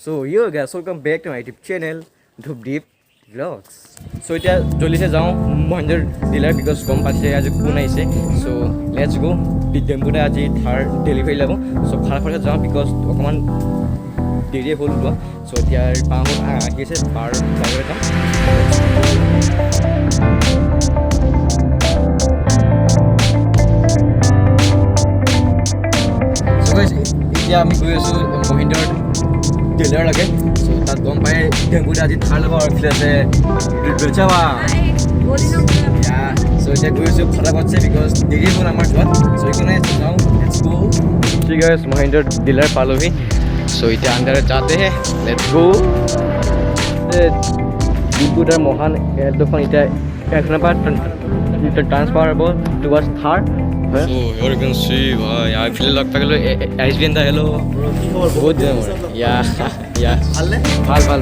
So yo guys, welcome back to my YouTube channel, Dhupdeep Vlogs. So এতিয়া জলদিছে যাওঁ Mahendra dealer because গম পাইছে আজি কোন আহিছে. So let's go. টেম্পুতে আজি থাৰ ডেলিভাৰী ল'ব. So ফাৰ্ষ্ট যাওঁ বিকজ অকণমান দেৰি হ'ল লোৱা. So এতিয়া পাওঁ আহি আছে পাৰ যাবলৈ যাওঁ. So guys, এতিয়া আমি গৈ আছোঁ মহেন্দ্ৰৰ ডিলাৰ লাগে. So তাত গম পাই টেম্পুতে আজি থাৰ ল'ব আৰু এইফালে আছে ৰিচাৱা. So এতিয়া গৈ আছোঁ ফটাফটছে বিকজ দেৰি হ'ল আমাৰ যোৱাত. So এইকাৰণে যাওঁ, লেটছ গো. ঠিক আছে, মহেন্দ্ৰ ডিলাৰ পালোহি. So এতিয়া আণ্ডাৰ যাতে হে লেটছ গো. ডিপুটাৰ মহান এডখন এতিয়া এখনৰ পৰা ট্ৰান্সফাৰ হ'ব towards Thar. So here you can see, bhai, I feel like paglo ISBN da hello. Good day. Yeah. Bhal.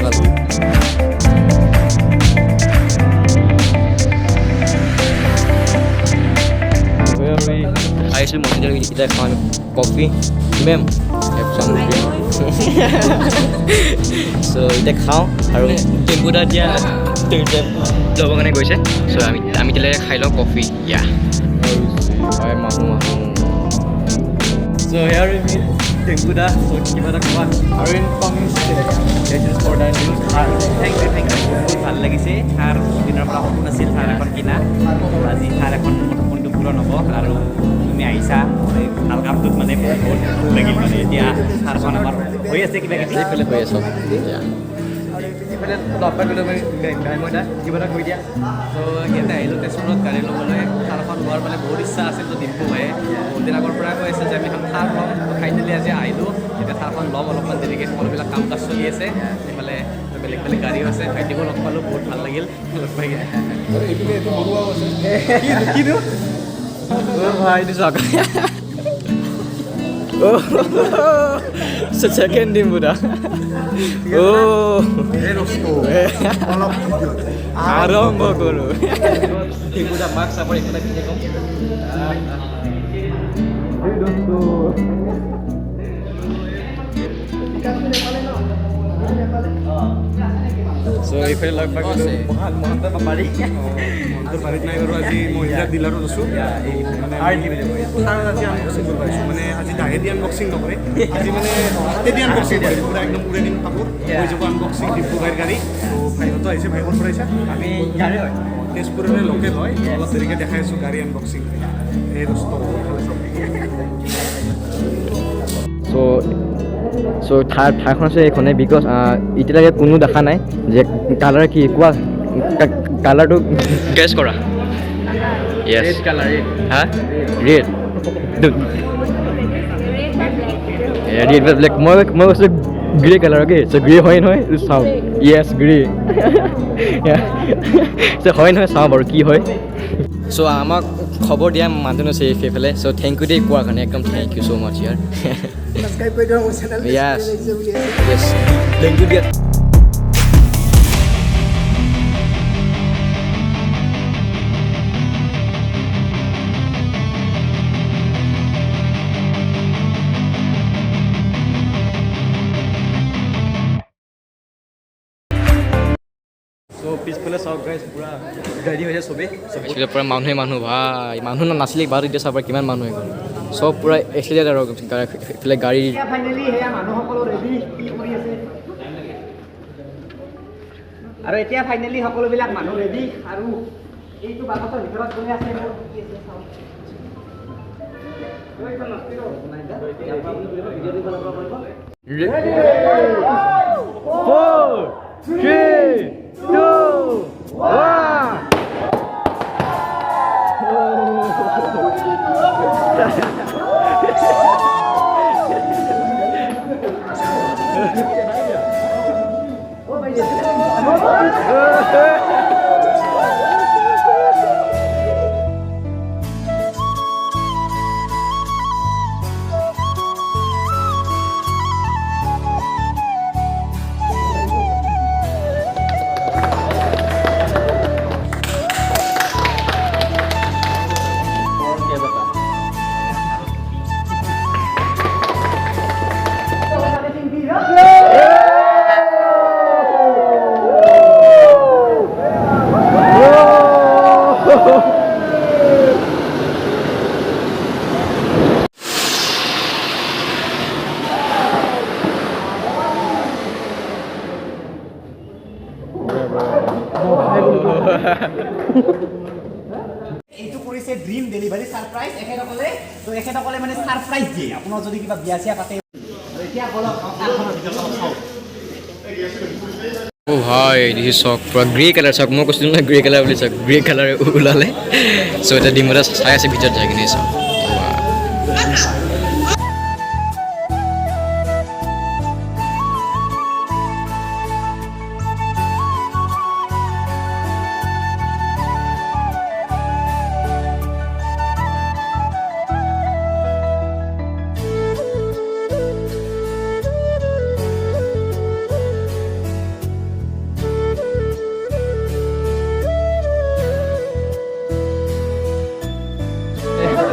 Where we? I should monitor ita khan coffee. Ma'am, have some drink. So ita khao aru tempo da dia lobo kane goise. So ami tele khai lo coffee. Yeah. Hai mahu. So here we meet Tempuda. So gimana kawan? Arin Pangis. This is for the news. Thank you. বহুত ভাল লাগিছে. আর দিনৰ পৰা সপোন আছিল থাৰ এখন কিনা. আজি থাৰ এখন সপোনটো পূৰণ হ'ব আৰু তুমি আহিছা ভাল কামটোত মানে বহুত লাগিল মানে এতিয়া থাৰখন আমাৰ হৈ আছে কিবা কিবি এইফালে হৈ আছে. এইফালে লপা কিলোমিটাৰ কিবা কৈ দিয়া. ত' ইয়াতে আহিলোঁ তেজপুৰত গাড়ী ল'বলৈ. থাৰখন লোৱাৰ মানে বহুত ইচ্ছা আছিল. তো ডিম্পু ভায়ে বহুত দিন আগৰ পৰা কৈ আছে যে আমি এখন থাৰ ল'ম. তো ফাইনেলি আজি আহিলোঁ. এতিয়া থাৰখন ল'ম অলপমান দেৰিকৈ. সকলোবিলাক কাম কাজ চলি আছে. এইফালে বেলেগ গাড়ীও আছে. ভাইটিকো লগ পালোঁ, বহুত ভাল লাগিল লগ পাই কিনে. ভাই এইটো চাওক. সেকেন্ড ডিম্পুদা. আৰম্ভ কৰোঁ. ডিম্পুদা মাক চাপৰ এইফালে পিন্ধি কম. So এইফালে লগ পাই গৈছোঁ মহন্ত বাৰী. বাৰীত নাই বাৰু আজি মহিন্দ্ৰা ডিলাৰত আছোঁ. মানে আজি আনবক্সিং কৰিব পাৰিছোঁ. মানে আজি ডাইৰেক্ট আনবক্সিং নকৰে, আজি মানে হাতেদি আনবক্সিং কৰে. পূৰা একদম পুৰা দিন কাপোৰ হৈ যাব আনবক্সিং. ডিম্পু ভাইৰ গাড়ী. ভাইহঁতো আহিছে. ভাই ক'ৰ পৰা আহিছে? আমি গাড়ী হয় তেজপুৰৰে লোকেল হয়. অলপ দেৰিকৈ দেখাই আছোঁ গাড়ী আনবক্সিং. এই দস্ত চ' ঠাইখন আছে এইখনে বিকজ এতিয়ালৈকে কোনো দেখা নাই যে কালাৰ কি কোৱা. কালাৰটো গেছ কৰা. য়েছ হা ৰেড ব্লেক. মই কৈছোঁ grey colour. Okay so' grey হয় নহয় চাওঁ. য়েছ গ্ৰে. চ' হয় নহয় চাওঁ বাৰু কি হয়. চ' আমাক খবৰ দিয়া মানুহ আছে সেইফালে. চ' থেংক ইউ দেই কোৱাৰ কাৰণে. একদম থেংক ইউ ছ' মাছ ইয়াৰ. Yes. Thank you dia. So পিছফালে চাওক গাইজ পুৰা গাড়ী হৈছে চবেই. পিছফালে পুৰা মানুহ ভাই. মানুহ নাছিলে বাৰু এতিয়া চাব কিমান মানুহ হৈ গ'ল. চব পুৰা এক্সিডেণ্ট আৰু এইফালে গাড়ী. আৰু এতিয়া ফাইনেলি সকলোবিলাক মানুহ ৰেডি. আৰু এইটো বাকচৰ ভিতৰত গৈ আছে ভেৰি ছাৰপ্ৰাইজ এখেতসকলে তো এখেতসকলে মানে ছাৰপ্ৰাইজ দিয়ে আপোনাৰ যদি কিবা বিয়া চিয়া পাতে আৰু এতিয়া বলক কাৰখনৰ ভিতৰত অলপ চাওঁ ও ভাই দিছ চক পুৰা গ্ৰে কালাৰ চক মই কৈছিলোঁ নহয় গ্ৰে কালাৰ বুলি চক গ্ৰে কালাৰ ওলালে চ' এতিয়া ডিমুটা চাই আছে ভিতৰত যাই কিনে চাওক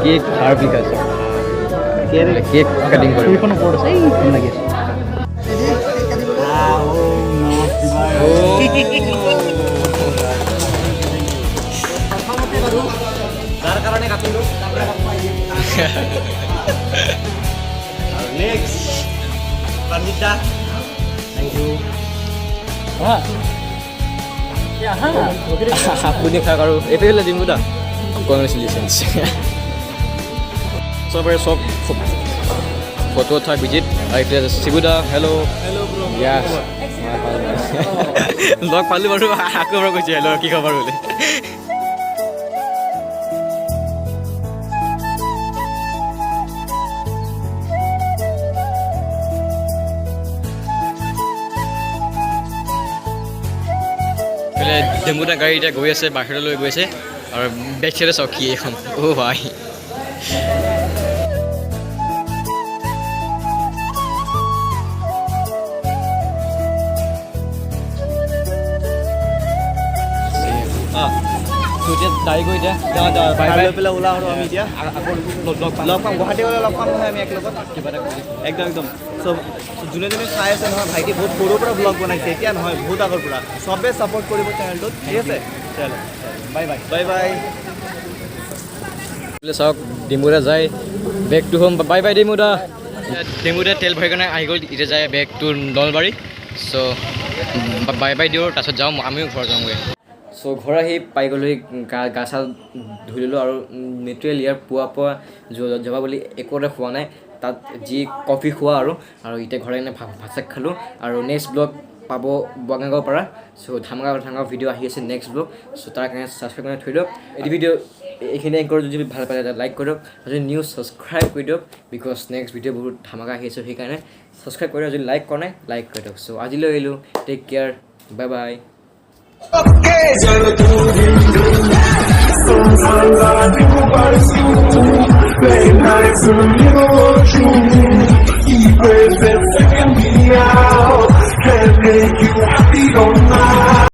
কেক খাৰ বিকাশ কেক কাটিং কৰিব এইখন ওপৰত আছে এইখন লাগি আছে যাৰ কাৰণে কাটিলোঁ নেক্সট পণ্ডিতা থেংক ইউ আপুনি খাওক আৰু এইটো হ'লে দিম দা কংগ্ৰেচুলেশ্যনছ চবৰে চব ফটো উঠা ভিজিট আৰু এতিয়া শিবুদা হেল্ল' য়াছ লগ পালোঁ বাৰু আকৌ এবাৰ কৈছোঁ হেল্ল' কি খবৰ বুলি ডেম্বুটা গাড়ী এতিয়া গৈ আছে বাহিৰলৈ গৈ আছে আৰু বেক চাইডে চাওক কি এখন অ' ভাই এতিয়া তাই গৈ এতিয়া বাই বাই পেলাই ওলাওঁ আৰু আমি এতিয়া আকৌ লগ পাম গুৱাহাটী গ'লে লগ পাম নহয় আমি একেলগত কিবা এটা কৰি একদম একদম চব যোনে যোনে চাই আছে নহয় ভাইটি বহুত সৰুৰ পৰা ব্লগ বনাইছে এতিয়া নহয় বহুত আগৰ পৰা চবে ছাপোৰ্ট কৰিব চেনেলটোত ঠিক আছে চলো বাই বাই বাই বাই চাওক ডিমুদা যায় বেগটো হ'ম বাই বাই ডিমুদা ডিমুদা তেল ভৰাই কাৰণে আহি গ'ল এতিয়া যায় বেগটো নলবাৰী চ' বাই বাই দিওঁ তাৰপিছত যাওঁ আমিও ঘৰ যাওঁগৈ চ' ঘৰ আহি পাই গ'লোঁ গা চা ধুই ল'লোঁ আৰু নেটুৱেল ইয়াৰ পুৱা যাবা বুলি একো এটা খোৱা নাই তাত যি কফি খোৱা আৰু এতিয়া ঘৰত এনে ভাত চাত খালোঁ আৰু নেক্সট ব্লগ পাব বঙাইগাঁৱৰ পৰা চ' ধামাকা ভিডিঅ' আহি আছে নেক্সট ব্লগ চ' তাৰ কাৰণে ছাবস্ক্ৰাইব কৰি থৈ দিয়ক এই ভিডিঅ' এইখিনি এংকৰ যদি ভাল পায় লাইক কৰি দিয়ক যদি নিউজ ছাবস্ক্ৰাইব কৰি দিয়ক বিকজ নেক্সট ভিডিঅ' বহুত ধামাকা আহি আছে সেইকাৰণে ছাবস্ক্ৰাইব কৰি দিয়ক যদি লাইক কৰা নাই লাইক কৰি দিয়ক চ' আজিলৈ আহিলোঁ take care bye bye Sometimes I do, but it's you. Late nights in the middle